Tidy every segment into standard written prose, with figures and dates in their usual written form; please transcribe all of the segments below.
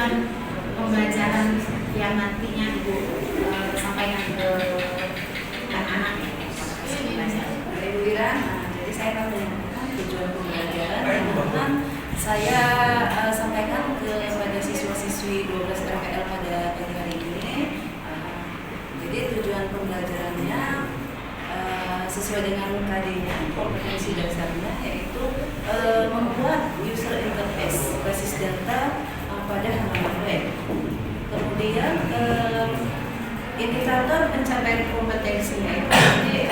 tujuan pembelajaran yang nantinya Ibu sampaikan ke anak-anak ya? Baik Bu Ira, jadi saya akan menyampaikan tujuan pembelajaran yang akan saya sampaikan kepada siswa-siswi 12 RPL pada pagi hari ini. Jadi tujuan pembelajarannya sesuai dengan KD-nya, kompetensi dasarnya, yaitu membuat user interface basis data pada halaman web. Kemudian indikator pencapaian kompetensinya itu nanti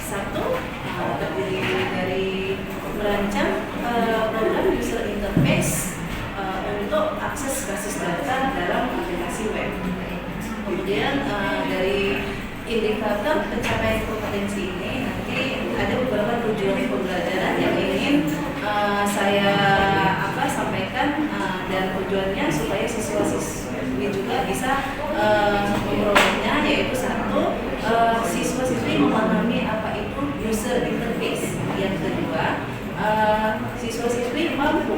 satu terdiri dari merancang program user interface untuk akses basis data dalam aplikasi web. Kemudian dari indikator pencapaian kompetensi ini nanti ada beberapa tujuan pembelajaran yang ingin saya sampaikan, dan tujuannya supaya siswa-siswi juga bisa memperolehnya, yaitu satu, siswa-siswi memahami apa itu user interface. Yang kedua, siswa-siswi mampu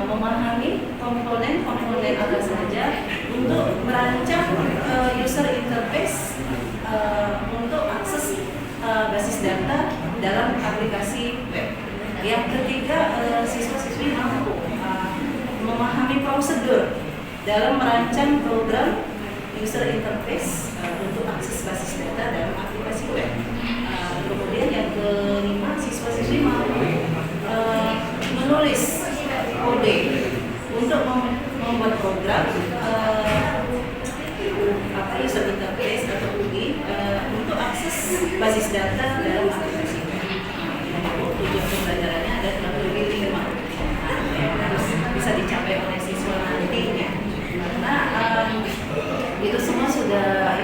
memahami komponen-komponen apa saja untuk merancang user interface untuk akses basis data dalam aplikasi web. Yang ketiga, siswa-siswi mampu memahami prosedur dalam merancang program user interface untuk akses basis data dalam aplikasi web. Kemudian yang kelima, siswa-siswi mampu menulis kode untuk membuat program user interface atau UI untuk akses basis data dalam aplikasi web. Tujuan pembelajarannya ada kurang lebih 5 yang harus bisa dicapai oleh siswa nantinya. Karena itu semua sudah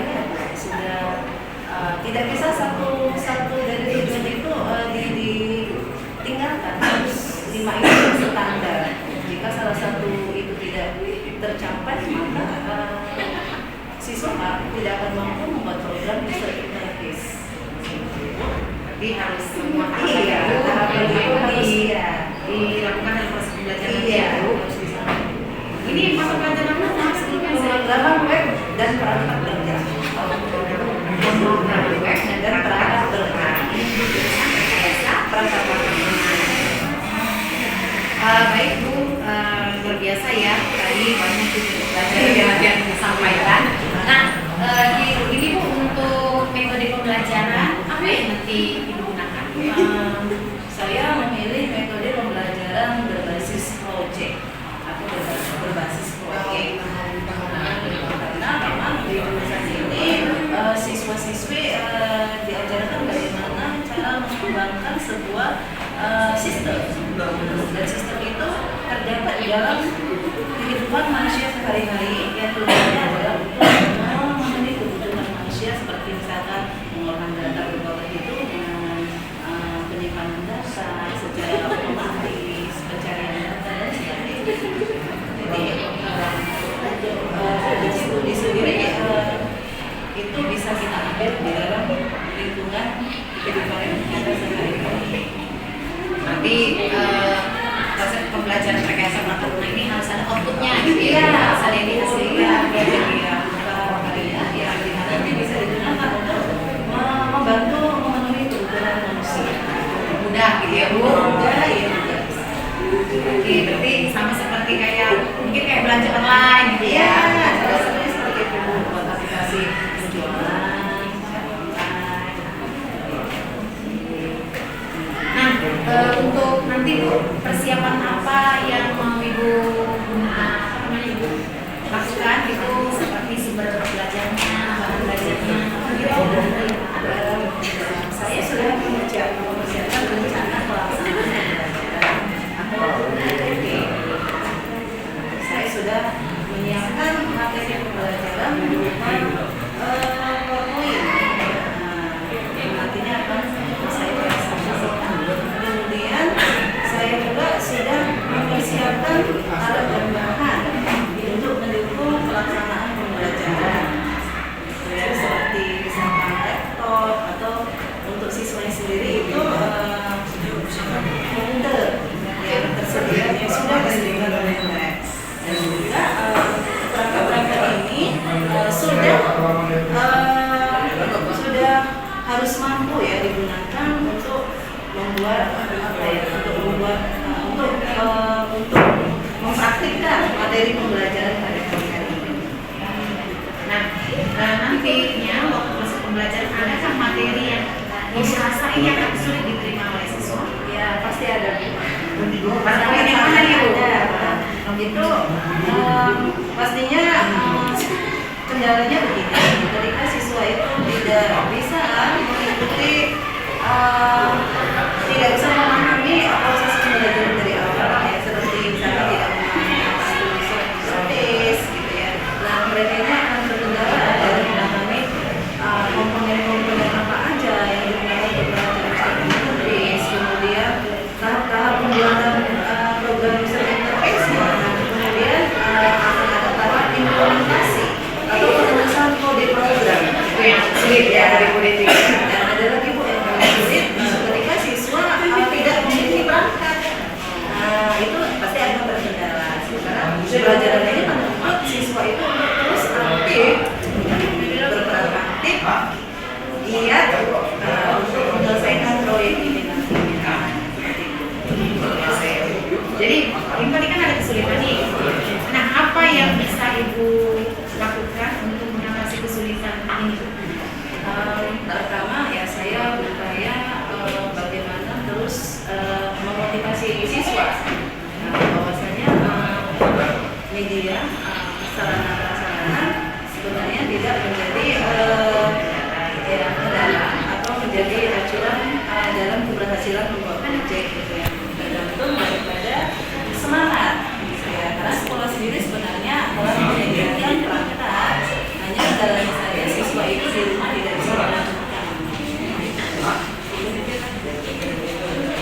tidak bisa satu dari tujuan itu ditinggalkan, harus 5 itu standar. Jika salah satu itu tidak tercapai, maka siswa tidak akan mampu membuat program user interface. Jadi harus semua tahapan itu harus dilakukan dalam proses pembelajaran. harus bisa. Ini mata pelajaran apa maksudnya? Pemrograman web dan perangkat bergerak. Pemrograman web Dan perangkat bergerak. Perangkat bergerak. Baik Bu, luar biasa ya, tadi banyak pelajaran yang disampaikan. Nah, ini Bu, untuk metode pembelajaran apa yang nanti Ibu gunakan? Saya memilih metode pembelajaran berbasis project atau berbasis proyek. Karena memang di jurusan ini siswa-siswi diajarkan bagaimana cara mengembangkan sebuah sistem, dan sistem itu terdapat di dalam kehidupan manusia sehari-hari, yang tujuannya adalah untuk memenuhi kebutuhan manusia, seperti misalkan mengolahan data berupa perhitungan, penyimpanan data secara otomatis, pencarian data dan sebagainya. Jadi studi sendiri itu bisa kita ambil di dalam lingkungan kehidupan kita sehari-hari. Nanti proses pembelajaran rekayasa taruna ini harus ada outputnya gitu ya, harus ada yang dihasilkan. Nanti bisa digunakan untuk membantu memenuhi kebutuhan manusia. Mudah gitu ya Bu. Mudah ya. Oke, berarti sama seperti mungkin kayak belanja online gitu ya. Sebenarnya seperti itu buat aplikasi penjualan, Nah, untuk nanti Bu, persiapan apa yang mau Ibu lakukan itu, seperti sumber belajarnya, bahan belajarnya, saya sudah mempersiapkan rencana pelaksanaan pembelajaran. Saya sudah menyiapkan materi pembelajaran berupa PowerPoint. Nantinya akan saya presentasikan. Kemudian saya juga sudah mempersiapkan alat dan bahan untuk mendukung pelaksanaan membuat apa ya, untuk mempraktikkan materi pembelajaran pada pagi hari ini. Nah, nantinya waktu proses pembelajaran adakah materi yang dirasa ini akan sulit diterima oleh siswa? Ya pasti ada Bu. Barangkali yang mana nih Bu? Itu pastinya kendalanya begini, ketika siswa itu tidak bisa mengikuti, tidak bisa memahami proses pembelajaran dari awal ya, seperti misalnya tidak memahami tulis gitu ya. Nah mereka ini akan terkendala dalam memahami komponen-komponen apa aja yang digunakan untuk belajar menulis, kemudian tahap-tahap pembuatan program user interface-nya, kemudian akan ada tahap implementasi atau penulisan kode program. Itu yang sulit ya dari politik. Dan ada lagi Bu yang paling sulit ketika siswa tidak memiliki perangkat. Nah itu pasti akan terkendala. Karena pembelajaran ini menuntut siswa itu terus aktif, berperan aktif, giat untuk menyelesaikan proyek ini nantinya. Jadi, ini tadi kan ada kesulitan nih. Nah, apa yang bisa Ibu lakukan untuk mengatasi kesulitan ini? Pertama ya saya berupaya bagaimana terus memotivasi siswa bahwasanya media sarana prasarana sebenarnya tidak menjadi kendala atau menjadi acuan dalam keberhasilan membuat proyek gitu ya, tergantung daripada semangat ya, karena sekolah sendiri sebenarnya adalah menyediakan perangkat, hanya kendalanya saja siswa itu di rumah tidak bisa melakukan.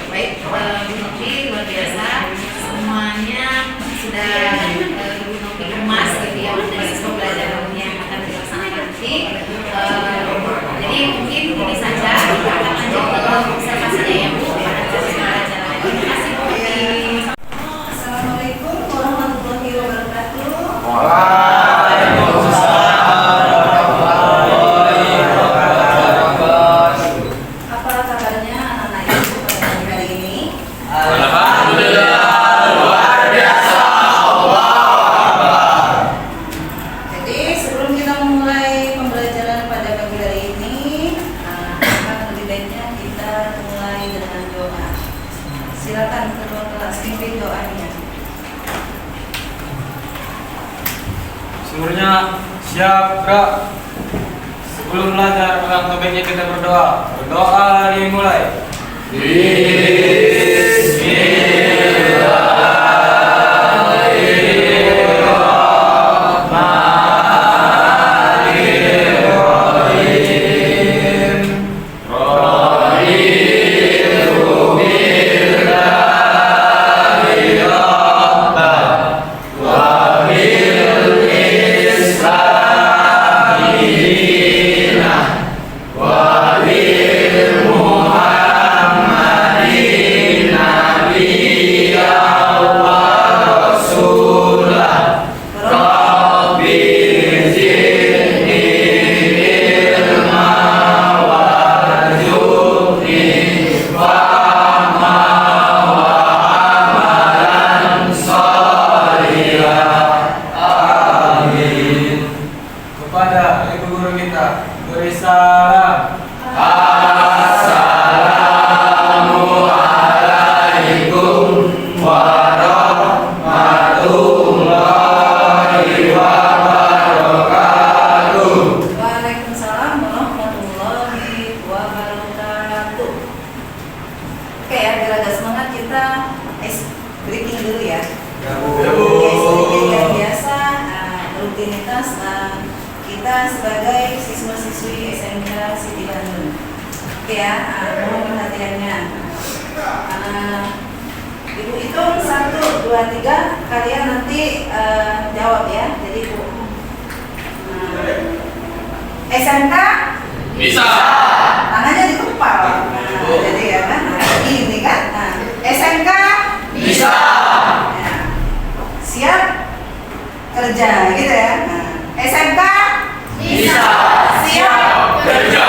Baik, Bu Novi luar biasa. Semuanya sudah Ibu Novi kemas gitu ya untuk proses pembelajaran yang akan dilaksanakan nanti. Jadi mungkin ini saja kita akan lanjut ke observasinya ya Bu pada proses pembelajaran. Terima kasih Bu. Assalamualaikum warahmatullahi wabarakatuh. Apa kabarnya anak-anak Ibu pada pagi hari ini? Jadi sebelum kita memulai pembelajaran pada pagi hari ini, maka lebih baiknya kita mulai dengan doa. Silakan ketua kelas pimpin doanya. Seluruhnya siap Kak. Sebelum belajar alangkah baiknya kita berdoa. Berdoa dimulai. Kepada ibu guru kita beri salam. Assalamualaikum warahmatullahi wabarakatuh. Waalaikumsalam warahmatullahi wabarakatuh. Oke ya, biar agak semangat kita breaking dulu ya. Oke, seperti yang biasa, rutinitas kita sebagai siswa-siswi SMK Siti Bandung. Oke ya, mohon perhatiannya. Ibu hitung 1, 2, 3, kalian nanti jawab ya. Jadi Bu, SMK Bisa. tangannya dikepal. Jadi ya kan, ini kan. SMK Bisa. Siap kerja gitu ya. SMK Bisa. siap Kerja.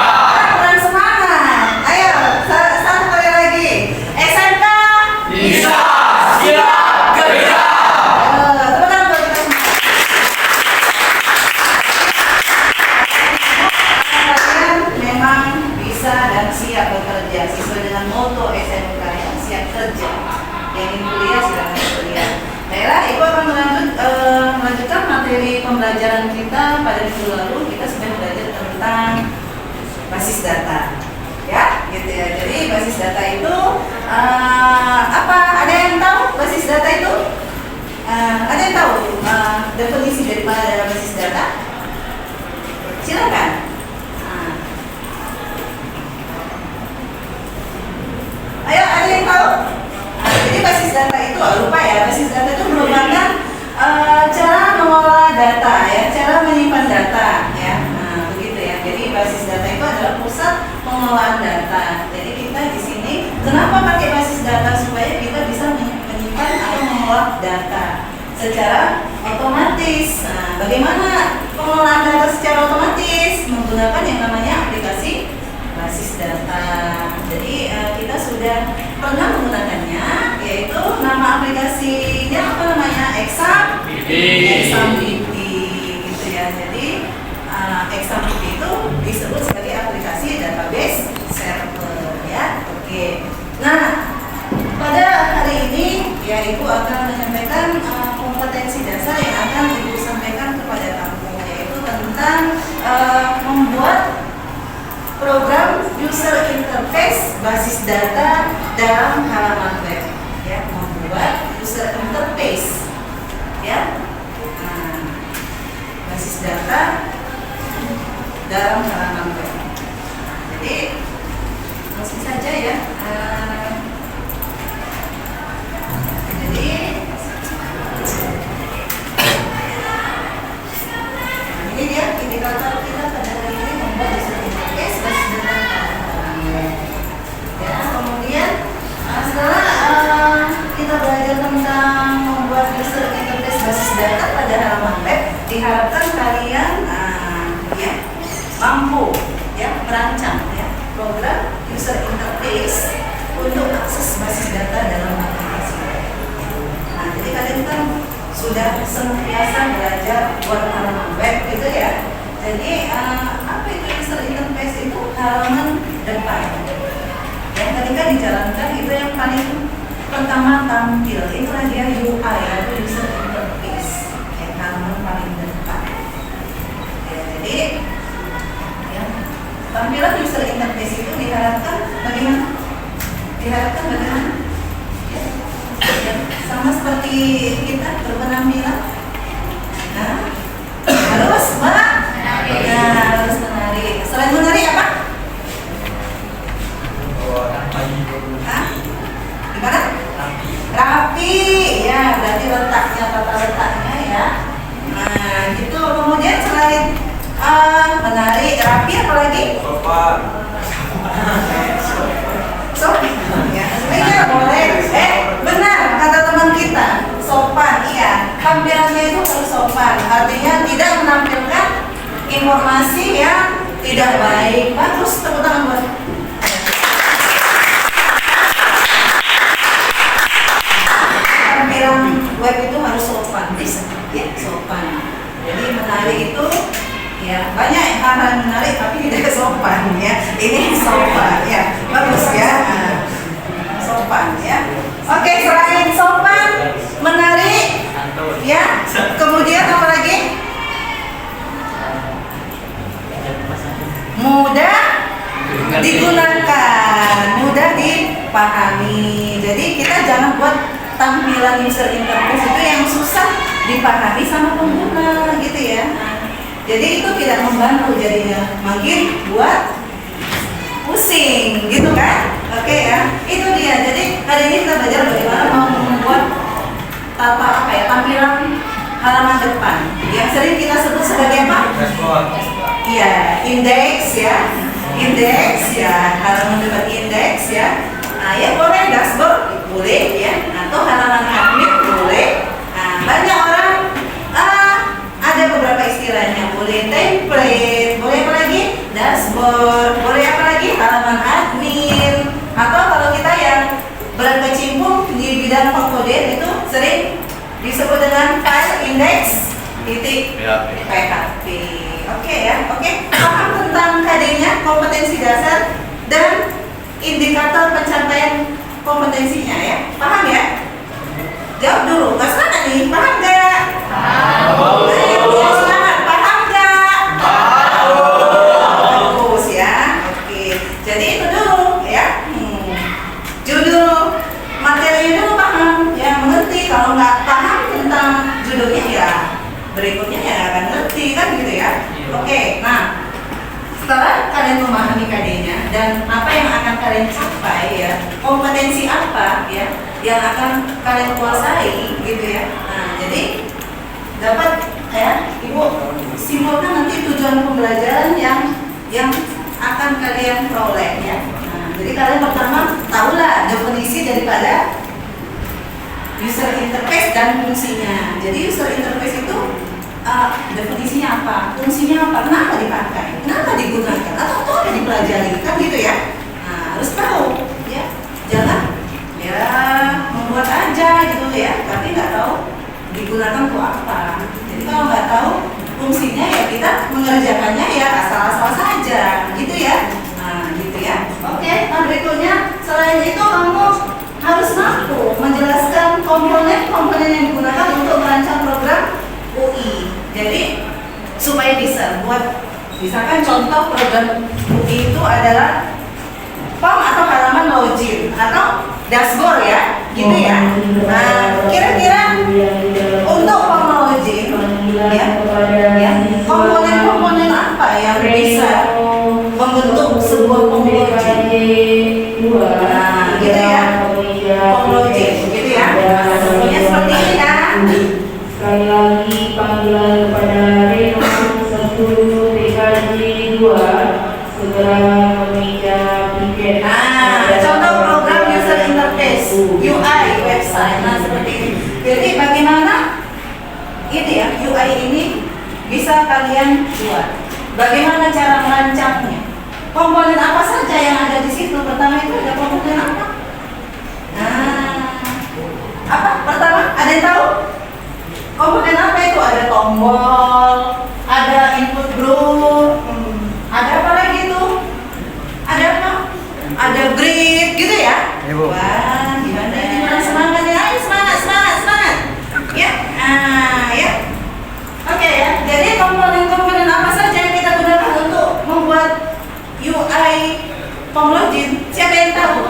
kurang semangat. Ayo satu kali lagi. pembelajaran kita pada minggu lalu kita sudah belajar tentang basis data, ya, gitu ya. Jadi basis data itu apa? Ada yang tahu basis data itu? Ada yang tahu definisi daripada basis data? Silakan. Ayo, ada yang tahu? Jadi basis data itu, lupa ya, basis data itu merupakan cara mengolah data, ya, cara menyimpan data, ya. Nah, begitu ya. Jadi basis data itu adalah pusat pengolahan data. Jadi kita di sini kenapa pakai basis data, supaya kita bisa menyimpan atau mengolah data secara otomatis. Nah, bagaimana pengolahan data secara otomatis? Menggunakan yang namanya aplikasi basis data. Jadi kita sudah pernah menggunakannya, yaitu nama aplikasinya apa namanya? ExamDB, gitu ya. Jadi ExamDB itu disebut sebagai aplikasi database server, ya. Oke. Nah, pada hari ini ya Ibu akan menyampaikan kompetensi dasar yang akan Ibu sampaikan kepada kamu, yaitu tentang membuat program user interface basis data dalam halaman web, ya, membuat user interface, ya, basis data dalam halaman web. Jadi langsung saja ya. Jadi ini dia indikator kita pada hari ini, membuat user interface basis data dalam web. Ya, kemudian setelah kita belajar tentang membuat user interface basis data pada halaman web, diharapkan kalian ya mampu ya merancang ya program user interface untuk akses basis data dalam aplikasi web. Nah, jadi kalian kan sudah senantiasa belajar buat halaman web gitu ya. Jadi apa itu user interface? Itu halaman depan. Yang ketika dijalankan itu yang paling pertama tampil, itulah dia UI atau user interface, ya, halaman paling depan. Ya, jadi ya, tampilan user interface itu diharapkan bagaimana? Ya, sama seperti kita berpenampilan. Nah, harus menarik. Ya, harus menarik. Selain menarik apa? Gimana? Rapi, ya, berarti letaknya, tata letaknya ya. Nah, gitu. Kemudian selain menarik, rapi, apa lagi? Sopan, ya. Sebenarnya boleh. Benar kata teman kita, sopan, iya. Tampilannya itu harus sopan. Artinya tidak menampilkan informasi yang tidak baik. Bagus, tepuk tangan buat. Tampilan web itu harus sopan, ya, sopan. Jadi menarik itu ya banyak hal yang menarik tapi tidak sopan ya. Ini sopan ya, bagus ya. Sopan ya. Oke, selain sopan, menarik ya. Kemudian apa lagi? Mudah digunakan, mudah dipahami. Jadi kita jangan buat tampilan user interface itu yang susah dipahami sama pengguna gitu ya. Jadi itu tidak membantu, jadinya makin buat pusing gitu kan. Oke ya, itu dia. Jadi hari ini kita belajar bagaimana membuat tampilan halaman depan yang sering kita sebut sebagai apa? Iya, indeks ya, halaman depan indeks ya. Nah, ya boleh dashboard, boleh ya, atau halaman admin boleh. Nah, banyak orang ada beberapa istilahnya, boleh template, boleh apa lagi? Dashboard, boleh apa lagi? Halaman admin. Atau kalau kita yang berkecimpung di bidang pengkodean itu sering disebut dengan file index PHP. Oke ya, oke. Paham tentang KD-nya, kompetensi dasar dan indikator pencapaian kompetensinya ya. Paham ya? Jawab dulu. Mas mana nih? Paham nggak? Paham. Ayo, semangat. kalian memahami KD-nya dan apa yang akan kalian capai ya, kompetensi apa ya yang akan kalian kuasai gitu ya. Nah, jadi dapat ya Ibu simpulkan nanti tujuan pembelajaran yang akan kalian peroleh ya. Nah, jadi kalian pertama tahulah definisi daripada user interface dan fungsinya. Jadi user interface itu definisinya apa, fungsinya apa, kenapa dipakai, kenapa digunakan, atau apa yang dipelajari, kan gitu ya. Nah, harus tahu ya, jangan ya membuat aja gitu ya, tapi nggak tahu digunakan untuk apa. Jadi kalau nggak tahu fungsinya ya kita mengerjakannya ya asal-asal saja, gitu ya. Nah, gitu ya. Oke, nah berikutnya selain itu kamu harus mampu menjelaskan komponen-komponen yang digunakan untuk merancang program UI. Jadi supaya bisa buat, misalkan contoh program UI itu adalah form atau halaman login atau dashboard ya, gitu ya. Nah, kira-kira untuk form login ya, komponen-komponen apa yang bisa membentuk sebuah form login? Nah, gitu ya. Form login, gitu ya. Nah, contohnya seperti ini ya. Sekali lagi panggilan kepada Reno 10 TKJ 2 segera memeja tiket. Nah, contoh program user interface UI website. Nah, seperti ini. Jadi bagaimana ini ya UI ini bisa kalian buat? Bagaimana cara merancangnya? Komponen apa saja yang ada di situ? Pertama itu ada komponen apa? Nah, apa? Pertama, ada yang tahu? Komponen apa itu? Ada tombol, ada input group, ada apa lagi itu? Ada apa? Ada grid, gitu ya? Ibu. Wah, gimana ini? Mana semangatnya? Ayo semangat! Ya, ya. Oke ya. Jadi komponen-komponen apa saja yang kita gunakan untuk membuat UI form login? Siapa yang tahu?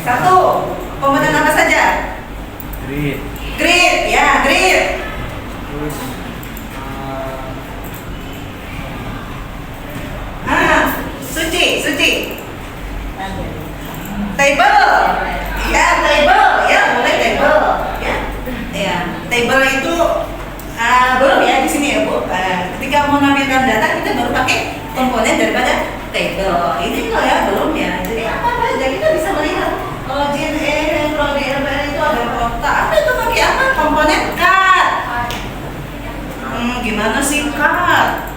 Satu, komponen apa saja? Grid. Grid, ya grid. Terus Suci. Table, ya table, ya boleh table, ya table itu belum ya di sini ya Bu. Ketika mau menampilkan data kita baru pakai komponen daripada table. Ini loh ya belum ya. Jadi apa aja kita bisa melihat login login itu ada kotak. Apa itu pakai apa? Komponen card. Gimana sih card?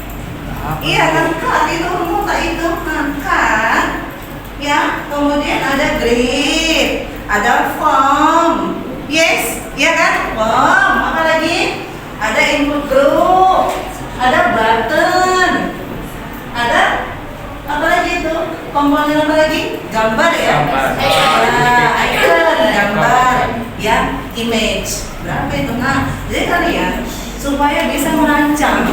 Iya kan card itu tak itu card. Ya, kemudian ada grid, ada form, yes, ya kan, form, apa lagi? Ada input group, ada button, ada apa lagi itu? Komponen apa lagi? Gambar ya? Icon, gambar, ya, image. Berapa itu? Nah, jadi kalian supaya bisa merancang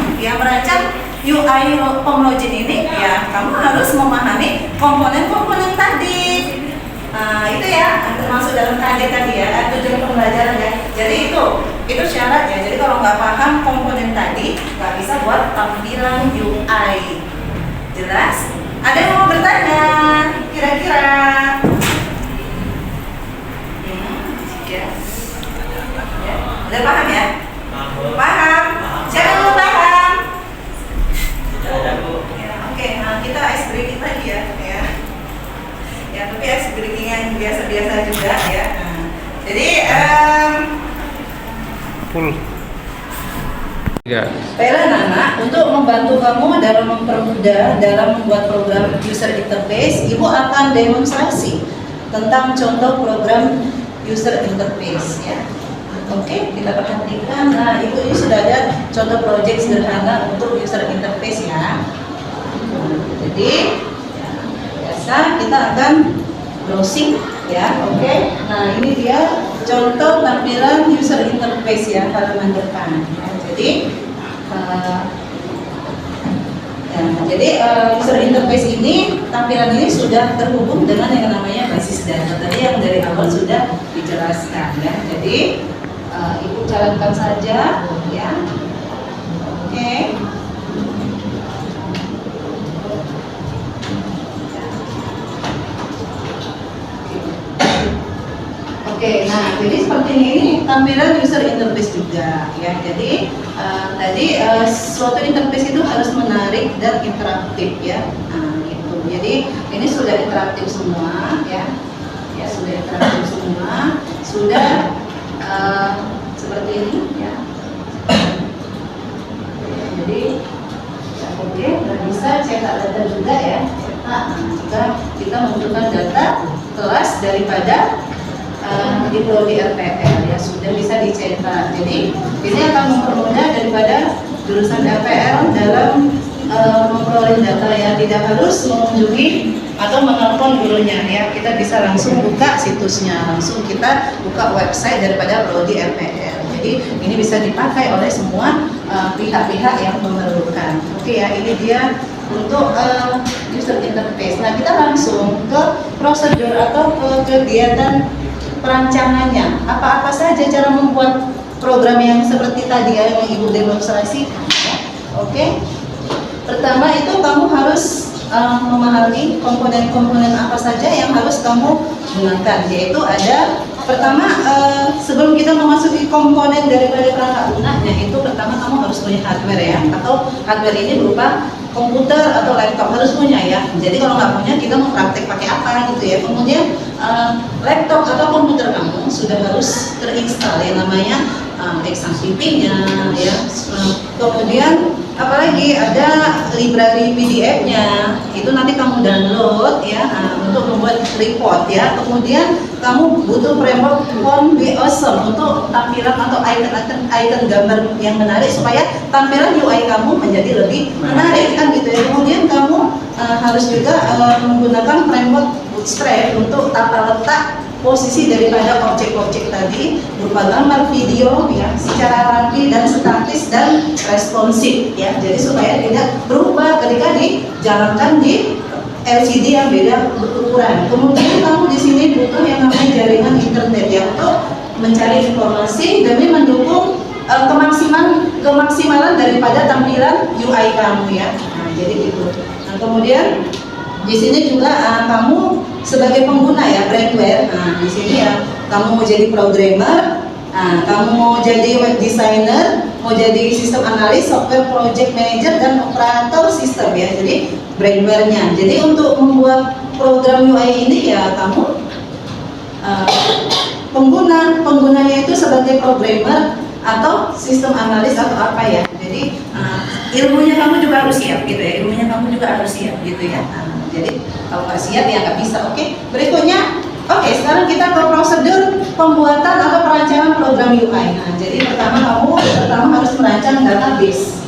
UI form login ini, ya kamu harus memahami komponen-komponen tadi. Nah, itu ya termasuk dalam KD tadi ya, tujuan pembelajaran ya. Jadi itu syaratnya. Jadi kalau nggak paham komponen tadi, nggak bisa buat tampilan UI. Jelas? Ada yang mau bertanya? Kira-kira? Ya. Udah paham ya? Paham? Siapa yang belum paham? Ya, oke, nah kita ice breaking tadi ya. Ya, tapi ice breaking yang biasa-biasa juga ya. Nah, jadi full. Baiklah Nana, untuk membantu kamu dalam mempermudah dalam membuat program user interface, Ibu akan demonstrasi tentang contoh program user interface ya. Oke, kita perhatikan. Nah, ini sudah ada contoh project sederhana untuk user interface ya. Jadi, ya, biasa kita akan browsing ya. Oke. Nah, ini dia contoh tampilan user interface ya, halaman depan. Ya, jadi user interface ini, tampilan ini sudah terhubung dengan yang namanya basis data. Tadi yang dari awal sudah dijelaskan ya. Jadi Ibu jalankan saja ya. Oke. Oke, nah jadi seperti ini tampilan user interface juga ya. Jadi tadi suatu interface itu harus menarik dan interaktif ya. Nah, gitu. Jadi ini sudah interaktif semua ya. Ya sudah interaktif semua, sudah seperti ini ya. Jadi ya, oke, dan bisa cetak data juga ya. Cetak, nah, jika kita membutuhkan data kelas daripada di prodi RPL ya sudah bisa dicetak. Jadi ini akan mempermudah daripada jurusan RPL dalam memperoleh data ya, tidak harus mengunjungi atau menelpon gurunya ya. Kita bisa langsung buka situsnya, langsung kita buka website daripada prodi RPL. Jadi ini bisa dipakai oleh semua pihak-pihak yang memerlukan. Oke ya, ini dia untuk user interface. Nah, kita langsung ke prosedur atau ke kegiatan perancangannya. Apa-apa saja cara membuat program yang seperti tadi ya, yang Ibu demonstrasi. Oke. Pertama itu kamu harus memahami komponen-komponen apa saja yang harus kamu gunakan. Yaitu ada pertama sebelum kita memasuki komponen daripada perangkat lunaknya, itu pertama kamu harus punya hardware ya, atau hardware ini berupa komputer atau laptop harus punya ya. Jadi kalau nggak punya kita mau praktek pakai apa gitu ya. Kemudian laptop atau komputer kamu sudah harus terinstall yang namanya XAMPP-nya ya. Kemudian apalagi ada library PDF-nya, itu nanti kamu download ya untuk membuat report ya. Kemudian kamu butuh framework Font Be Awesome untuk tampilan atau icon gambar yang menarik supaya tampilan UI kamu menjadi lebih menarik kan gitu ya. Kemudian kamu harus juga menggunakan framework Bootstrap untuk tata letak posisi daripada objek-objek tadi berupa gambar, video ya, secara rapi dan statis dan responsif ya. Jadi supaya tidak berubah ketika dijalankan di LCD yang beda ukuran. Kemudian kamu di sini butuh yang namanya jaringan internet ya untuk mencari informasi demi mendukung kemaksimalan daripada tampilan UI kamu ya. Nah, jadi gitu. Nah, kemudian di sini juga kamu sebagai pengguna ya, brandware. Nah, di sini ya kamu mau jadi programmer, kamu mau jadi web designer, mau jadi sistem analis, software project manager dan operator sistem ya. Jadi brandware-nya. Jadi untuk membuat program UI ini ya kamu penggunanya itu sebagai programmer atau sistem analis atau apa ya. Jadi ilmunya kamu juga harus siap gitu ya. Ilmunya kamu juga harus siap gitu ya. Jadi kalau nggak siap ya nggak bisa. Oke. Berikutnya, oke, sekarang kita ke prosedur pembuatan atau perancangan program UI. Nah, jadi kamu harus merancang database.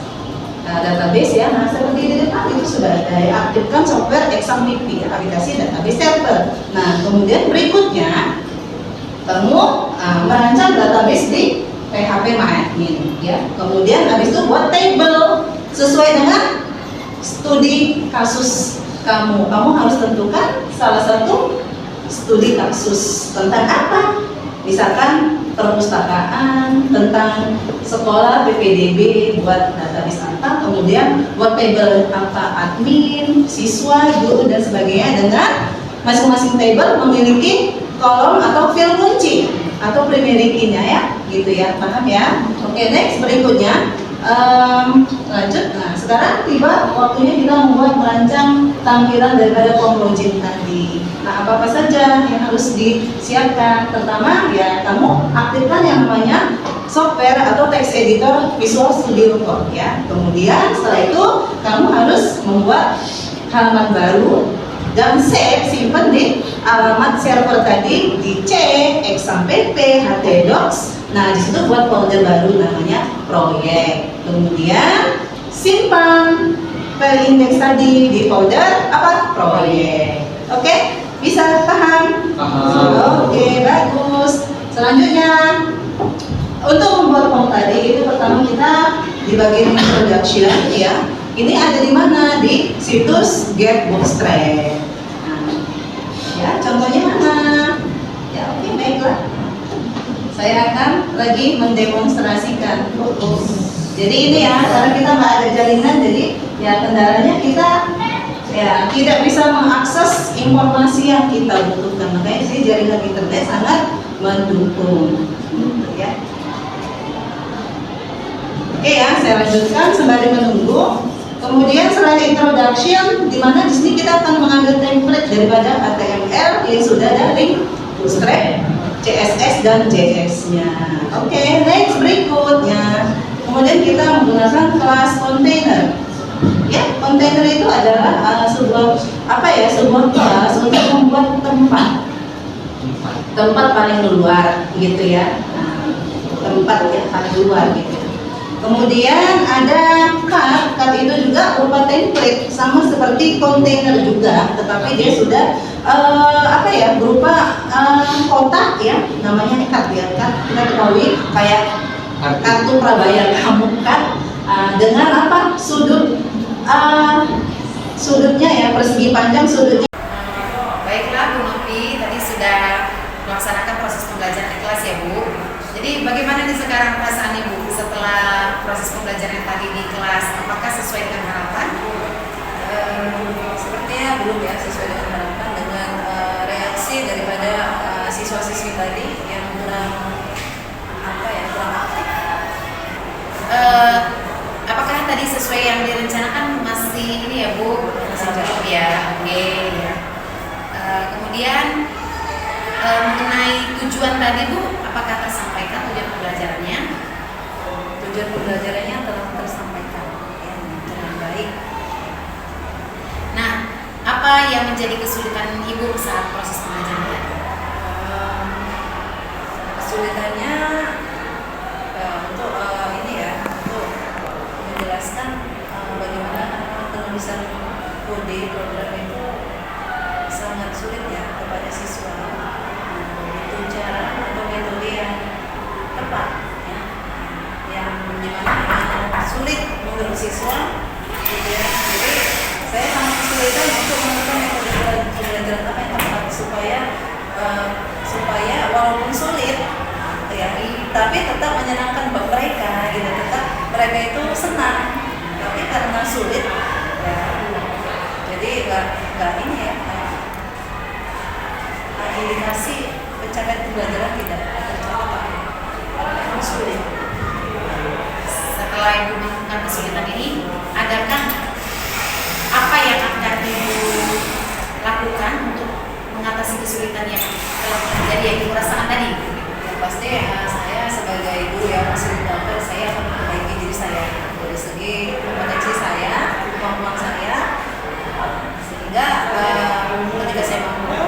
Nah, database ya. Nah, seperti di depan itu sudah ada ya, aktifkan software XAMPP, aplikasi database server. Nah, kemudian berikutnya kamu merancang database di PHP MyAdmin ya. Kemudian habis itu buat table sesuai dengan studi kasus kamu harus tentukan salah satu studi kasus tentang apa, misalkan perpustakaan, tentang sekolah, PPDB, buat database apa, kemudian buat table apa, admin, siswa, guru dan sebagainya, dengan masing-masing table memiliki kolom atau field kunci atau primary key-nya ya, gitu ya, paham ya? Oke, next berikutnya. Lanjut. Nah, sekarang tiba waktunya kita merancang tampilan daripada komponen tadi. Nah, apa saja yang harus disiapkan? Pertama ya, kamu aktifkan yang namanya software atau text editor Visual Studio Code ya. Kemudian setelah itu kamu harus membuat halaman baru dan simpan di alamat server tadi di C, XAMPP, htdocs. Nah, di situ buat folder baru namanya proyek. Kemudian simpan file index tadi di folder apa? Proyek. Oke, bisa paham? Paham. Oke, bagus. Selanjutnya untuk membuat form tadi itu pertama kita di bagian introduction ya. Ini ada di mana? Di situs Get Bootstrap. Nah, ya, contohnya mana? Ya, oke, baiklah. Saya akan lagi mendemonstrasikan. Jadi ini ya, karena kita nggak ada jaringan, jadi ya kendalanya kita ya tidak bisa mengakses informasi yang kita butuhkan. Makanya sih jaringan internet sangat mendukung. Ya. Oke ya, saya lanjutkan sembari menunggu. Kemudian selain introduction, di mana di sini kita akan mengambil template daripada HTML yang sudah ada link Bootstrap, CSS dan JS-nya. Oke, next berikutnya. Kemudian kita menggunakan kelas container. Ya, container itu adalah sebuah kelas untuk membuat tempat paling luar gitu ya. Tempat yang paling luar gitu. Kemudian ada cut itu juga berupa template sama seperti kontainer juga, tetapi dia sudah berupa kotak ya, namanya cut ya. Cut kita ketahui kayak kartu prabayar kamu kan, dengan apa sudutnya ya, persegi panjang sudutnya. Baiklah Bu Novi, tadi sudah melaksanakan proses pembelajaran di kelas ya Bu. Jadi bagaimana nih sekarang perasaan Ibu setelah proses pembelajaran tadi di kelas? Apakah sesuai dengan harapan? Sepertinya belum ya sesuai dengan harapan dengan reaksi daripada siswa-siswi tadi yang kurang aktif. Apakah tadi sesuai yang direncanakan masih ini ya Bu? Masih cukup ya? Oke ya. Kemudian mengenai tujuan tadi Bu, apakah tersampaikan tujuan pembelajarannya? Tujuan pembelajarannya telah tersampaikan ya, dengan baik. Nah, apa yang menjadi kesulitan Ibu saat proses pembelajaran? Kesulitannya untuk untuk menjelaskan bagaimana penulisan kode program itu sangat sulit ya kepada siswa. Itu cara atau metode yang tepat ya, yang dimana sulit menurut siswa gitu ya. Jadi saya sangat kesulitan untuk menemukan metode pembelajaran apa yang tepat supaya walaupun sulit ya, tapi tetap menyenangkan buat mereka gitu, tetap mereka itu senang. Tapi karena sulit ya, jadi nggak ini ya, indikasi pencapaian pembelajaran tidak tercapai karena sulit. Setelah Ibu menemukan kesulitan ini, adakah apa yang akan Ibu lakukan untuk mengatasi kesulitan yang telah terjadi yang Ibu rasakan tadi? Pasti saya sebagai guru yang fasilitator, saya akan memperbaiki diri saya dari segi kompetensi saya, kemampuan saya, sehingga ketika saya mampu,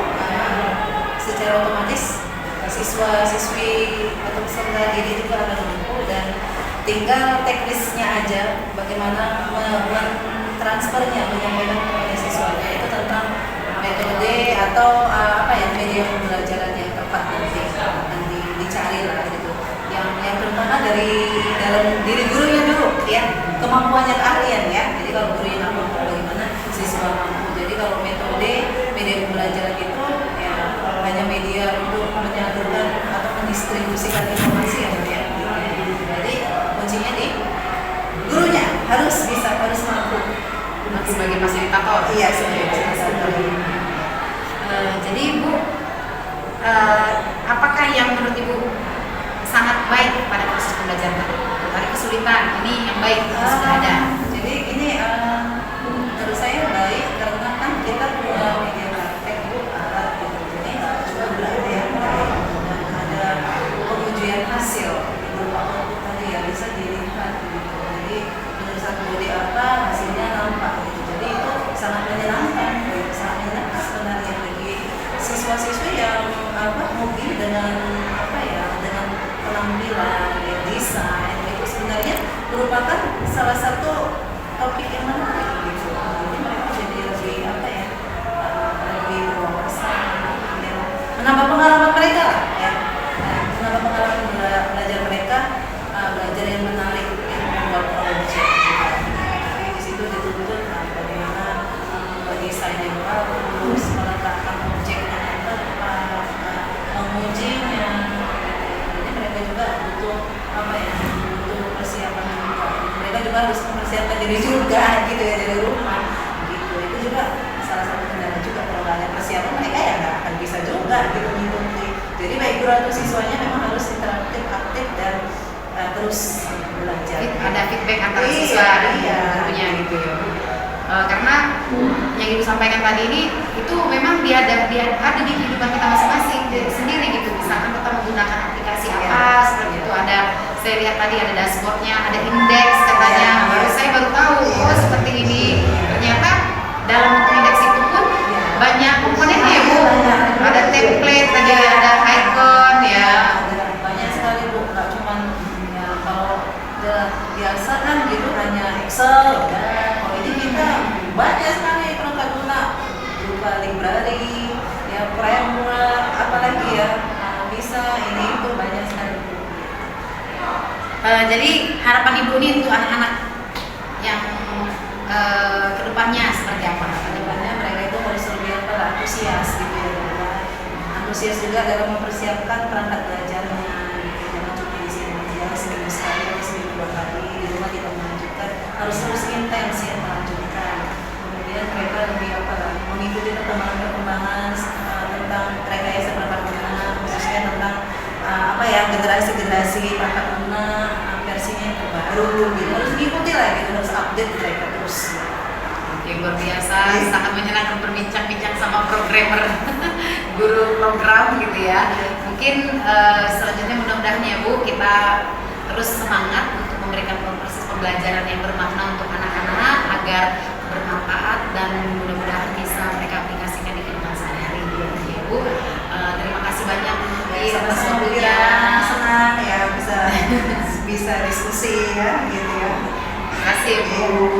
secara otomatis siswa-siswi atau peserta didik juga akan mampu, dan tinggal teknisnya aja bagaimana mentransfernya, menyampaikan kepada siswanya itu tentang metode atau media pembelajaran yang tepat nanti dicari lah gitu. Yang terutama dari dalam diri gurunya dulu ya, kemampuannya, keahlian ya. Jadi kalau gurunya mampu, bagaimana siswa mampu. Jadi kalau metode media pembelajaran itu ya hanya media untuk menyalurkan atau mendistribusikan informasi ya. Jadi kuncinya di gurunya harus mampu Sebagai fasilitator? Iya, sebagai fasilitator. Jadi Ibu, apakah yang menurut Ibu sangat baik pada proses pembelajaran tadi? Dari kesulitan, ini yang baik sudah ada. Jadi ini menurut saya baik karena kan kita punya media praktek alat gitu. Jadi cuma berarti ya, dan ada pengujian hasil berupa output tadi ya, bisa dilihat gitu. Jadi penulisan kode apa hasilnya nampak gitu. Jadi itu sangat menyenangkan sebenarnya bagi siswa-siswi yang hobi dengan dengan penampilan, desain itu sebenarnya merupakan salah satu topik yang menarik gitu. Jadi mereka jadi lebih lebih berwawasan, ya. Menambah pengalaman mereka lah ya. Menambah pengalaman belajar mereka, belajar yang menarik, yang membuat project. Jadi di situ dituntut bagaimana desain yang bagus, meletakkan objek yang tepat, mengujinya. Jadi mereka juga butuh butuh persiapan juga. Mereka juga harus mempersiapkan diri juga gitu ya dari rumah. Gitu. Itu juga salah satu kendala juga, kalau nggak ada persiapan mereka ya nggak akan bisa juga gitu mengikuti. Jadi baik guru guru atau siswanya memang harus interaktif, aktif dan terus belajar. Ada feedback antara Iya, siswa dan iya. gurunya gitu ya. Karena yang ibu sampaikan tadi ini itu memang dia ada di kehidupan kita masing-masing sendiri gitu. Misalkan kita menggunakan aplikasi apa seperti itu, ada saya lihat tadi ada dashboardnya, ada indeks katanya. Iya. Saya baru tahu oh seperti ini. Ternyata dalam indeks itu pun banyak komponennya ya Bu. Ada template tadi, ada icon ya. Ada banyak sekali Bu, nggak cuma ya kalau biasa kan gitu hanya Excel udah. Kalau ini kita banyak sekali perangkat lunak berupa library, ya framework, apalagi ya bisa ini itu banyak sekali Bu. Jadi harapan ibu ini untuk anak-anak yang kedepannya seperti apa? Kedepannya mereka itu harus lebih antusias gitu ya, antusias juga dalam mempersiapkan perangkat belajarnya gitu. Jangan cuma di sini aja seminggu sekali atau seminggu 2 kali di rumah tidak melanjutkan, harus terus intens ya melanjutkan. Kemudian mereka lebih mengikuti perkembangan tentang rekayasa perangkat lunak, khususnya tentang generasi perangkat lunak versinya yang terbaru gitu, harus diikuti lah gitu, harus update mereka terus. Oke, luar biasa, sangat menyenangkan berbincang-bincang sama programmer, guru program gitu ya. Mungkin selanjutnya mudah-mudahan ya Bu, kita terus semangat untuk memberikan proses pembelajaran yang bermakna untuk anak-anak agar bermanfaat dan mudah-mudahan bisa mereka aplikasikan di kehidupan sehari-hari ya Bu. Terima kasih banyak Ya, atas sama-sama waktunya. senang ya bisa diskusi ya gitu ya. Terima kasih Bu.